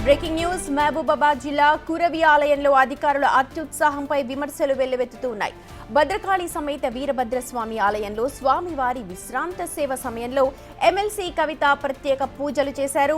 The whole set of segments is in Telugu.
బ్రేకింగ్ న్యూస్ మహబూబాబాద్ జిల్లా కురవి ఆలయంలో అధికారుల అత్యుత్సాహంపై విమర్శలు వెల్లువెత్తుతున్నాయి. భద్రకాళి సమేత వీరభద్రస్వామి ఆలయంలో స్వామివారి విశ్రాంత సేవ సమయంలో ఎమ్మెల్సీ కవిత ప్రత్యేక పూజలు చేశారు.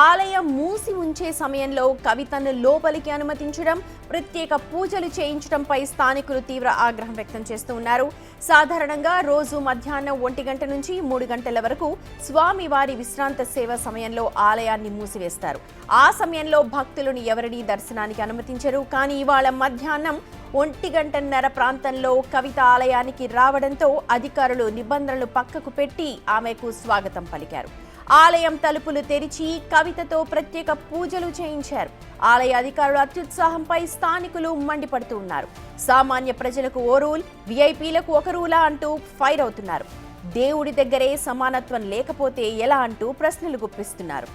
ఆలయం మూసి ఉంచే సమయంలో కవితను లోపలికి అనుమతించడం, ప్రత్యేక పూజలు చేయించడంపై స్థానికులు తీవ్ర ఆగ్రహం వ్యక్తం చేస్తూ ఉన్నారు. సాధారణంగా రోజు మధ్యాహ్నం 1 గంట నుంచి 3 గంటల వరకు స్వామివారి విశ్రాంత సేవ సమయంలో ఆలయాన్ని మూసివేస్తారు. ఆ సమయంలో భక్తులను ఎవరినీ దర్శనానికి అనుమతించరు. కానీ ఇవాళ మధ్యాహ్నం 1:30 ప్రాంతంలో కవిత ఆలయానికి రావడంతో అధికారులు నిబంధనలు పక్కకు పెట్టి ఆమెకు స్వాగతం పలికారు. ఆలయం తలుపులు తెరిచి కవితతో ప్రత్యేక పూజలు చేయించారు. ఆలయ అధికారుల అత్యుత్సాహంపై స్థానికులు మండిపడుతూ ఉన్నారు. సామాన్య ప్రజలకు ఓ రూల్, విఐపీలకు ఒక రూలా అంటూ ఫైర్ అవుతున్నారు. దేవుడి దగ్గరే సమానత్వం లేకపోతే ఎలా అంటూ ప్రశ్నలు గుప్పిస్తున్నారు.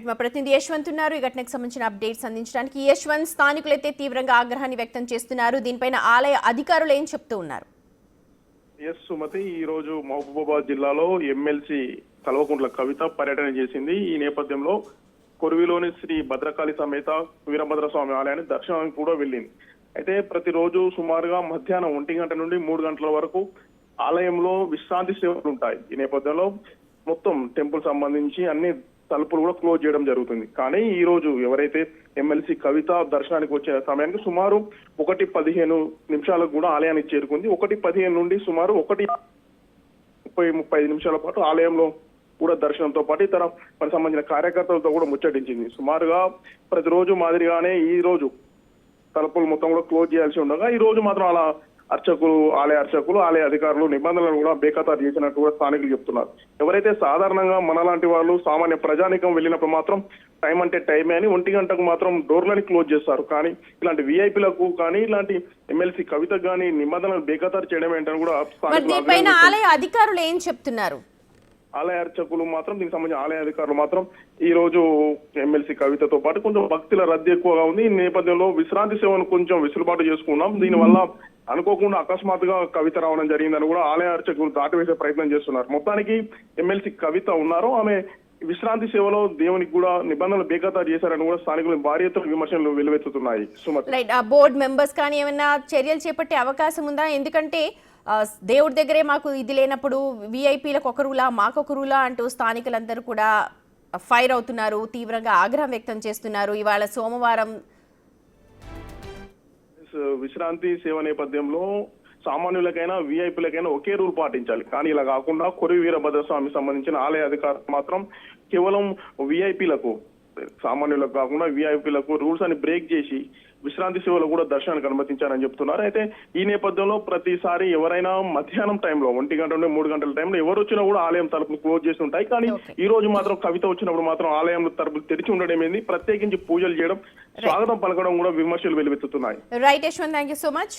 మా ప్రతినిధి యశ్వంత్ ఉన్నారు. ఈ ఘటనకు సంబంధించిన అప్డేట్స్ అందించడానికి. యశ్వంత్, స్థానికులైతే తీవ్రంగా ఆగ్రహాన్ని వ్యక్తం చేస్తున్నారు. దీనిపైన ఆలయ అధికారులు ఏం చెప్తూ ఉన్నారు? సుమతి, ఈ రోజు మహబూబాబాద్ జిల్లాలో ఎమ్మెల్సీ కల్వకుంట్ల కవిత పర్యటన చేసింది. ఈ నేపథ్యంలో కొరివిలోని శ్రీ భద్రకాళి సమేత వీరభద్రస్వామి ఆలయాన్ని దర్శనానికి కూడా వెళ్ళింది. అయితే ప్రతిరోజు సుమారుగా మధ్యాహ్నం 1 గంట నుండి 3 గంటల వరకు ఆలయంలో విశ్రాంతి సేవలు ఉంటాయి. ఈ నేపథ్యంలో మొత్తం టెంపుల్ సంబంధించి అన్ని తలుపులు కూడా క్లోజ్ చేయడం జరుగుతుంది. కానీ ఈ రోజు ఎవరైతే ఎమ్మెల్సీ కవిత దర్శనానికి వచ్చే సమయానికి సుమారు 1:15 కూడా ఆలయానికి చేరుకుంది. 1:15 నుండి సుమారు 1:30-35 నిమిషాల పాటు ఆలయంలో కూడా దర్శనంతో పాటు ఇతర మరి సంబంధించిన కార్యకర్తలతో కూడా ముచ్చటించింది. సుమారుగా ప్రతిరోజు మాదిరిగానే ఈ రోజు తలుపులు మొత్తం కూడా క్లోజ్ చేయాల్సి ఉండగా ఈ రోజు మాత్రం అలా ఆలయ అర్చకులు, ఆలయ అధికారులు నిబంధనలను కూడా బేఖతారు చేసినట్టు కూడా స్థానికులు చెప్తున్నారు. ఎవరైతే సాధారణంగా మనలాంటి వాళ్ళు సామాన్య ప్రజానికం వెళ్ళినప్పుడు మాత్రం టైం అంటే టైమే అని 1 గంటకు మాత్రం డోర్లని క్లోజ్ చేస్తారు. కానీ ఇలాంటి విఐపీలకు కానీ ఇలాంటి ఎమ్మెల్సీ కవితకు కానీ నిబంధనలు బేఖతారు చేయడం ఏంటని కూడా ఆలయ అధికారులు ఏం చెప్తున్నారు? ఆలయ అర్చకులు మాత్రం దీనికి సంబంధించిన ఆలయ అధికారులు మాత్రం ఈ రోజు ఎమ్మెల్సీ కవితతో పాటు కొంచెం భక్తుల రద్దీ ఎక్కువగా ఉంది. ఈ నేపథ్యంలో విశ్రాంతి సేవను కొంచెం వెసులుబాటు చేసుకున్నాం. దీనివల్ల అనుకోకుండా అకస్మాత్తుగా కవిత రావడం జరిగిందని కూడా ఆలయ అర్చకులు దాటివేసే ప్రయత్నం చేస్తున్నారు. మొత్తానికి ఎమ్మెల్సీ కవిత ఉన్నారు, ఆమె విశ్రాంతి సేవలో దేవునికి కూడా నిబంధనలు బేఖతారు చేశారని కూడా స్థానికులు భారీ ఎత్తున విమర్శలు వెల్లువెత్తుతున్నాయి. బోర్డు మెంబర్స్ కానీ ఏమైనా చర్యలు చేపట్టే అవకాశం ఉందా? ఎందుకంటే దేవుడి దగ్గరే మాకు ఇది లేనప్పుడు విఐపీలకు ఒక రూలా, మాకొక రూలా అంటూ స్థానికులందరూ కూడా ఫైర్ అవుతున్నారు, తీవ్రంగా ఆగ్రహం వ్యక్తం చేస్తున్నారు. ఇవాళ సోమవారం విశ్రాంతి సేవ నేపథ్యంలో సామాన్యులకైనా విఐపీలకైనా ఒకే రూల్ పాటించాలి. కానీ ఇలా కాకుండా కొరివి వీరభద్రస్వామి సంబంధించిన ఆలయ అధికారులు మాత్రం కేవలం విఐపీలకు, సామాన్యులకు కాకుండా విఐపీలకు రూల్స్ అని బ్రేక్ చేసి విశ్రాంతి సేవలు కూడా దర్శనానికి అనుమతించారని చెప్తున్నారు. అయితే ఈ నేపథ్యంలో ప్రతిసారి ఎవరైనా మధ్యాహ్నం టైంలో 1 గంట నుండి 3 గంటల టైంలో ఎవరు వచ్చినా కూడా ఆలయం తలుపులు క్లోజ్ చేసి ఉంటాయి. కానీ ఈ రోజు మాత్రం కవిత వచ్చినప్పుడు మాత్రం ఆలయం తలుపులు తెరిచి ఉండడం ఏంది, ప్రత్యేకించి పూజలు చేయడం, స్వాగతం పలకడం కూడా విమర్శలు వెలువెత్తుతున్నాయి. Right Yashwant, thank you so much.